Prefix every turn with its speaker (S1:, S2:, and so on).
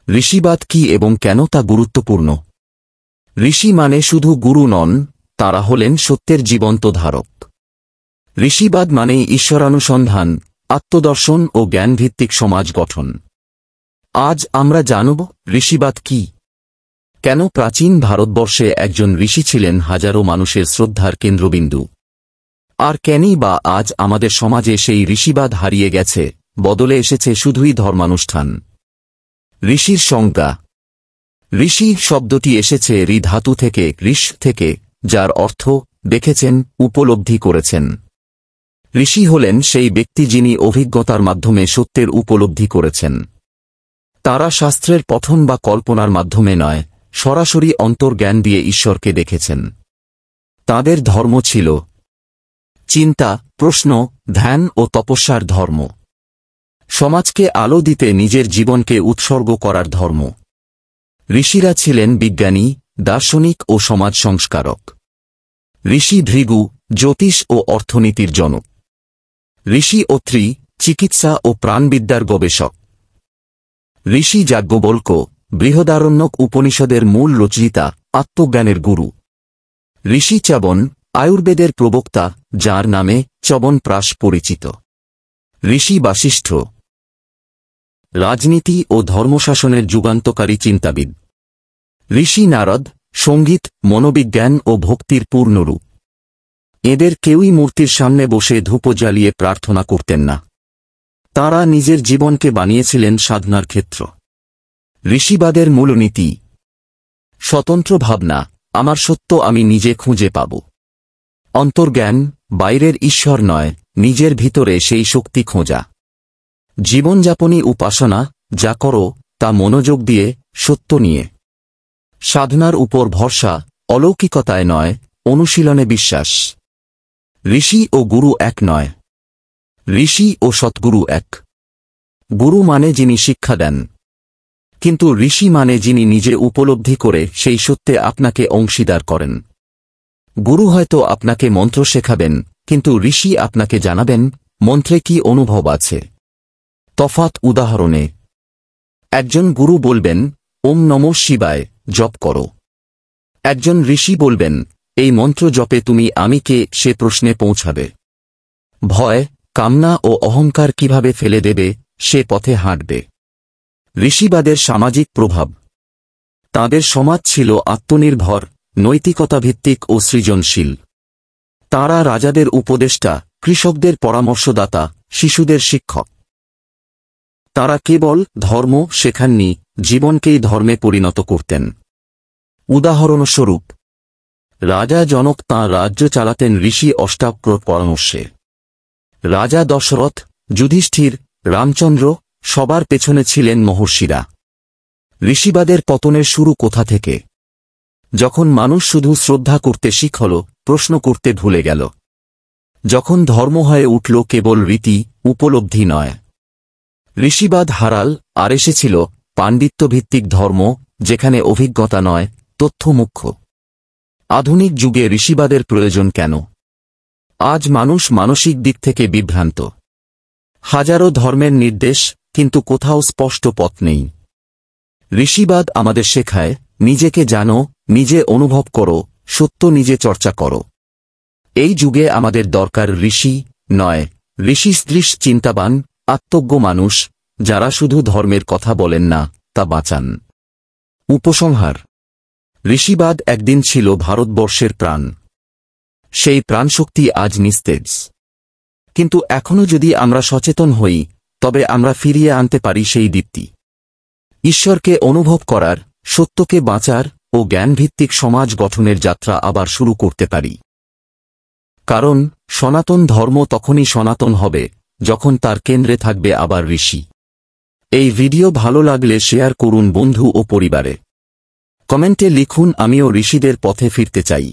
S1: ঋষিবাদ কি এবং কেন তা গুরুত্বপূর্ণ? ঋষি মানে শুধু গুরু নন, তারা হলেন সত্যের জীবন্ত ধারক। ঋষিবাদ মানে ঈশ্বরানুসন্ধান, আত্মদর্শন ও জ্ঞানভিত্তিক সমাজ গঠন। আজ আমরা জানব ঋষিবাদ কি, কেন প্রাচীন ভারতবর্ষে একজন ঋষি ছিলেন হাজারো মানুষের শ্রদ্ধার কেন্দ্রবিন্দু, আর কেনই বা আজ আমাদের সমাজে সেই ঋষিবাদ হারিয়ে গেছে, বদলে এসেছে শুধুই ধর্মানুষ্ঠান। ঋষির সংজ্ঞা। ঋষি শব্দটি এসেছে ঋ ধাতু থেকে, ঋষ থেকে, যার অর্থ দেখেছেন, উপলব্ধি করেছেন। ঋষি হলেন সেই ব্যক্তি যিনি অভিজ্ঞতার মাধ্যমে সত্যের উপলব্ধি করেছেন। তারা শাস্ত্রের পঠন বা কল্পনার মাধ্যমে নয়, সরাসরি অন্তর্জ্ঞান দিয়ে ঈশ্বরকে দেখেছেন। তাদের ধর্ম ছিল চিন্তা, প্রশ্ন, ধ্যান ও তপস্যার ধর্ম। সমাজকে আলো দিতে নিজের জীবনকে উৎসর্গ করার ধর্ম। ঋষিরা ছিলেন বিজ্ঞানী, দার্শনিক ও সমাজ সংস্কারক। ঋষি ভৃগু জ্যোতিষ ও অর্থনীতির জনক। ঋষি অত্রি চিকিৎসা ও প্রাণবিদ্যার গবেষক। ঋষি যাজ্ঞবল্ক্য বৃহদারণ্যক উপনিষদের মূল রচয়িতা, আত্মজ্ঞানের গুরু। ঋষি চ্যবন আয়ুর্বেদের প্রবক্তা, যার নামে চ্যবনপ্রাশ পরিচিত। ঋষি বাসিষ্ঠ রাজনীতি ও ধর্মশাসনের যুগান্তকারী চিন্তাবিদ। ঋষি নারদ সঙ্গীত, মনোবিজ্ঞান ও ভক্তির পূর্ণরূপ। এদের কেউই মূর্তির সামনে বসে ধূপ জ্বালিয়ে প্রার্থনা করতেন না। তাঁরা নিজের জীবনকে বানিয়েছিলেন সাধনার ক্ষেত্র। ঋষিবাদের মূলনীতি: স্বতন্ত্র ভাবনা, আমার সত্য আমি নিজে খুঁজে পাব। অন্তর্জ্ঞান, বাইরের ঈশ্বর নয়, নিজের ভিতরে সেই শক্তি খোঁজা। জীবনযাপনী উপাসনা, যা করো তা মনোযোগ দিয়ে, সত্য নিয়ে। সাধনার উপর ভরসা, অলৌকিকতায় নয়, অনুশীলনে বিশ্বাস। ঋষি ও গুরু এক নয়। ঋষি ও সৎগুরু এক। গুরু মানে যিনি শিক্ষা দেন, কিন্তু ঋষি মানে যিনি নিজে উপলব্ধি করে সেই সত্যে আপনাকে অংশীদার করেন। গুরু হয়তো আপনাকে মন্ত্র শেখাবেন, কিন্তু ঋষি আপনাকে জানাবেন মন্ত্রে কি অনুভব আছে। তফাৎ উদাহরণে: একজন গুরু বলবেন, ওম নমঃ শিবায় জপ করো। একজন ঋষি বলবেন, এই মন্ত্র জপে তুমি আমি কে সে প্রশ্নে পৌঁছাবে। ভয়, কামনা ও অহংকার কিভাবে ফেলে দেবে সে পথে হাঁটবে। ঋষিবাদের সামাজিক প্রভাব। তাদের সমাজ ছিল আত্মনির্ভর, নৈতিকতাভিত্তিক ও সৃজনশীল। তারা রাজাদের উপদেষ্টা, কৃষকদের পরামর্শদাতা, শিশুদের শিক্ষক। তারা কেবল ধর্ম শেখাননি, জীবনকেই ধর্মে পরিণত করতেন। উদাহরণস্বরূপ, রাজা জনক তাঁর রাজ্য চালাতেন ঋষি অষ্টাবক্র পরামর্শে। রাজা দশরথ, যুধিষ্ঠির, রামচন্দ্র, সবার পেছনে ছিলেন মহর্ষিরা। ঋষিবাদের পতনের শুরু কোথা থেকে? যখন মানুষ শুধু শ্রদ্ধা করতে শিখল, প্রশ্ন করতে ভুলে গেল। যখন ধর্ম হয়ে উঠল কেবল রীতি, উপলব্ধি নয়। ঋষিবাদ হারাল, আর এসেছিল পাণ্ডিত্যভিত্তিক ধর্ম, যেখানে অভিজ্ঞতা নয়, তথ্য মুখ্য। আধুনিক যুগে ঋষিবাদের প্রয়োজন কেন? আজ মানুষ মানসিক দিক থেকে বিভ্রান্ত। হাজারো ধর্মের নির্দেশ, কিন্তু কোথাও স্পষ্ট পথ নেই। ঋষিবাদ আমাদের শেখায়, নিজেকে জানো, নিজে অনুভব করো, সত্য নিজে চর্চা করো। এই যুগে আমাদের দরকার ঋষি নয়, ঋষিসদৃশ চিন্তাবান, আত্মজ্ঞ মানুষ, যারা শুধু ধর্মের কথা বলেন না, তা বাঁচান। উপসংহার: ঋষিবাদ একদিন ছিল ভারতবর্ষের প্রাণ। সেই প্রাণশক্তি আজ নিস্তেজ। কিন্তু এখনো যদি আমরা সচেতন হই, তবে আমরা ফিরিয়ে আনতে পারি সেই দীপ্তি। ঈশ্বরকে অনুভব করার, সত্যকে বাঁচার ও জ্ঞানভিত্তিক সমাজ গঠনের যাত্রা আবার শুরু করতে পারি। কারণ সনাতন ধর্ম তখনই সনাতন হবে, যখন তার কেন্দ্রে থাকবে আবার ঋষি। এই ভিডিও ভালো লাগলে শেয়ার করুন বন্ধু ও পরিবারে। কমেন্টে লিখুন, আমিও ঋষিদের পথে ফিরতে চাই।